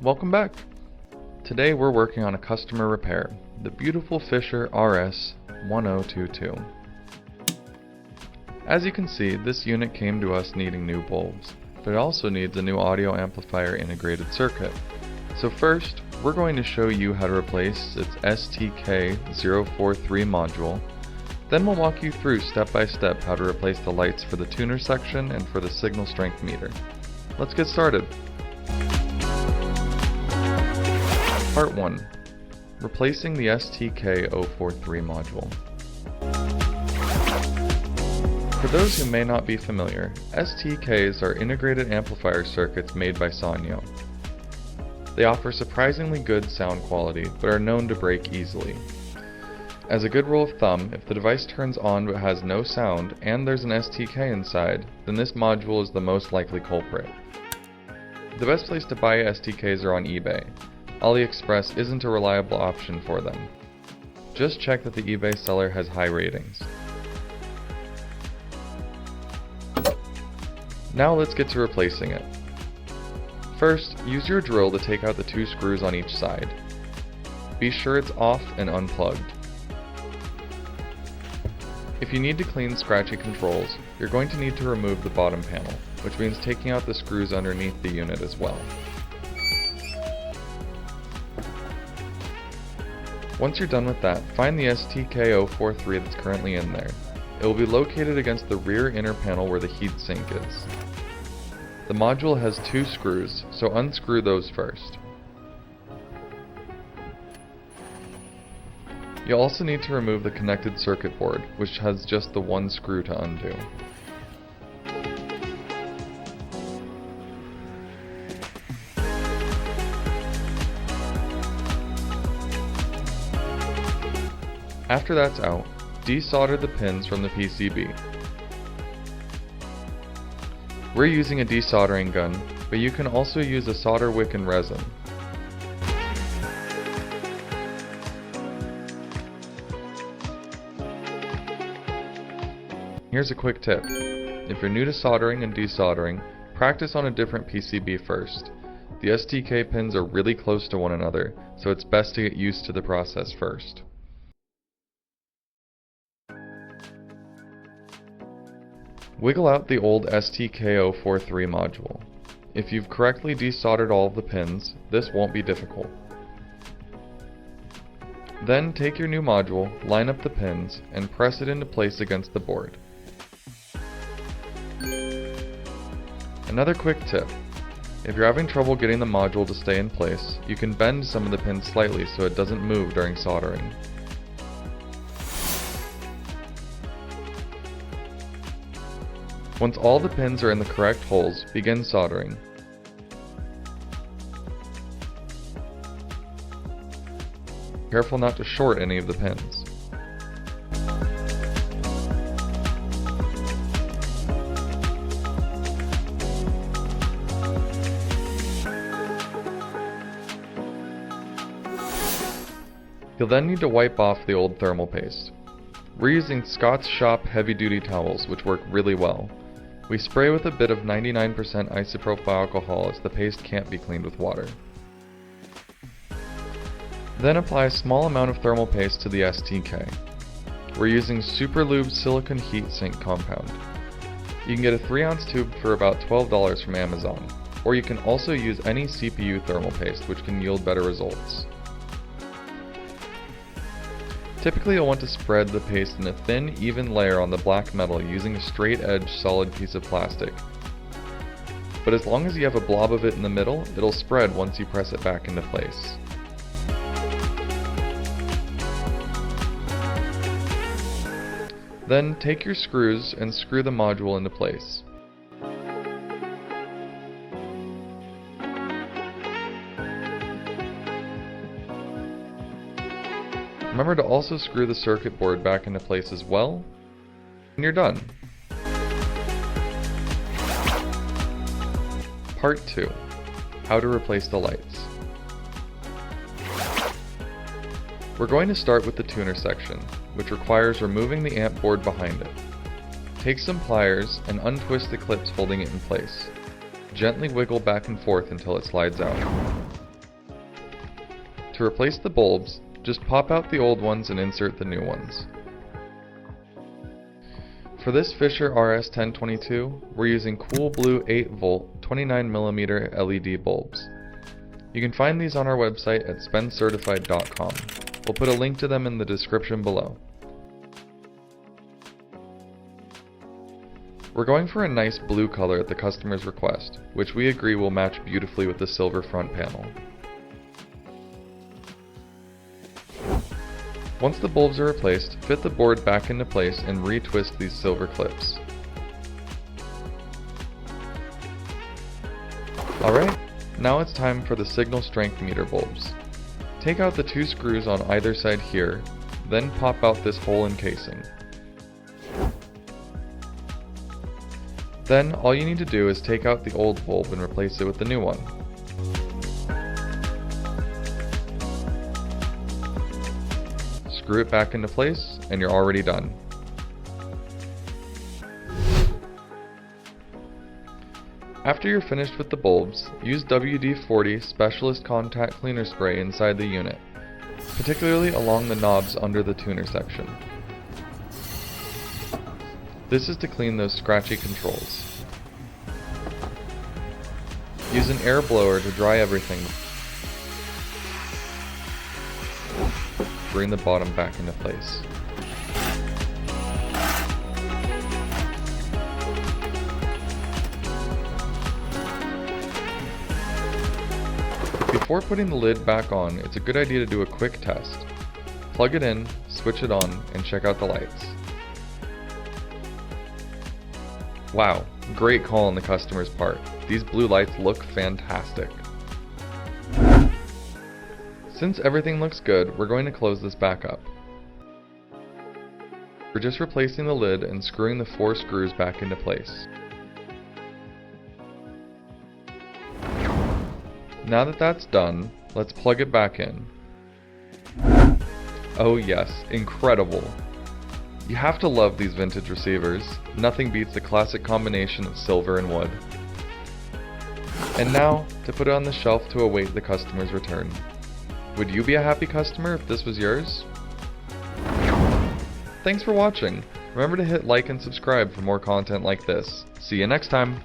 Welcome back! Today we're working on a customer repair, the beautiful Fisher RS-1022. As you can see, this unit came to us needing new bulbs, but it also needs a new audio amplifier integrated circuit. So first, we're going to show you how to replace its STK043 module. Then we'll walk you through step by step how to replace the lights for the tuner section and for the signal strength meter. Let's get started. Part 1. Replacing the STK043 module. For those who may not be familiar, STKs are integrated amplifier circuits made by Sanyo. They offer surprisingly good sound quality, but are known to break easily. As a good rule of thumb, if the device turns on but has no sound and there's an STK inside, then this module is the most likely culprit. The best place to buy STKs are on eBay. AliExpress isn't a reliable option for them. Just check that the eBay seller has high ratings. Now let's get to replacing it. First, use your drill to take out the two screws on each side. Be sure it's off and unplugged. If you need to clean scratchy controls, you're going to need to remove the bottom panel, which means taking out the screws underneath the unit as well. Once you're done with that, find the STK043 that's currently in there. It will be located against the rear inner panel where the heatsink is. The module has two screws, so unscrew those first. You'll also need to remove the connected circuit board, which has just the one screw to undo. After that's out, desolder the pins from the PCB. We're using a desoldering gun, but you can also use a solder wick and resin. Here's a quick tip. If you're new to soldering and desoldering, practice on a different PCB first. The STK pins are really close to one another, so it's best to get used to the process first. Wiggle out the old STK043 module. If you've correctly desoldered all of the pins, this won't be difficult. Then take your new module, line up the pins, and press it into place against the board. Another quick tip. If you're having trouble getting the module to stay in place, you can bend some of the pins slightly so it doesn't move during soldering. Once all the pins are in the correct holes, begin soldering. Careful not to short any of the pins. You'll then need to wipe off the old thermal paste. We're using Scott's Shop heavy-duty towels, which work really well. We spray with a bit of 99% isopropyl alcohol as the paste can't be cleaned with water. Then apply a small amount of thermal paste to the STK. We're using Super Lube silicone heatsink compound. You can get a 3-ounce tube for about $12 from Amazon, or you can also use any CPU thermal paste, which can yield better results. Typically you'll want to spread the paste in a thin, even layer on the black metal using a straight-edged solid piece of plastic. But as long as you have a blob of it in the middle, it'll spread once you press it back into place. Then take your screws and screw the module into place. Remember to also screw the circuit board back into place as well, and you're done. Part 2. How to replace the lights. We're going to start with the tuner section, which requires removing the amp board behind it. Take some pliers and untwist the clips holding it in place. Gently wiggle back and forth until it slides out. To replace the bulbs, just pop out the old ones and insert the new ones. For this Fisher RS-1022, we're using cool blue 8V 29mm LED bulbs. You can find these on our website at SpenCertified.com. We'll put a link to them in the description below. We're going for a nice blue color at the customer's request, which we agree will match beautifully with the silver front panel. Once the bulbs are replaced, fit the board back into place and retwist these silver clips. Alright, now it's time for the signal strength meter bulbs. Take out the 2 screws on either side here, then pop out this hole and casing. Then all you need to do is take out the old bulb and replace it with the new one. Screw it back into place, and you're already done. After you're finished with the bulbs, use WD-40 Specialist Contact Cleaner Spray inside the unit, particularly along the knobs under the tuner section. This is to clean those scratchy controls. Use an air blower to dry everything. Bring the bottom back into place. Before putting the lid back on, it's a good idea to do a quick test. Plug it in, switch it on, and check out the lights. Wow, great call on the customer's part. These blue lights look fantastic. Since everything looks good, we're going to close this back up. We're just replacing the lid and screwing the 4 screws back into place. Now that that's done, let's plug it back in. Oh yes, incredible! You have to love these vintage receivers. Nothing beats the classic combination of silver and wood. And now, to put it on the shelf to await the customer's return. Would you be a happy customer if this was yours? Thanks for watching. Remember to hit like and subscribe for more content like this. See you next time!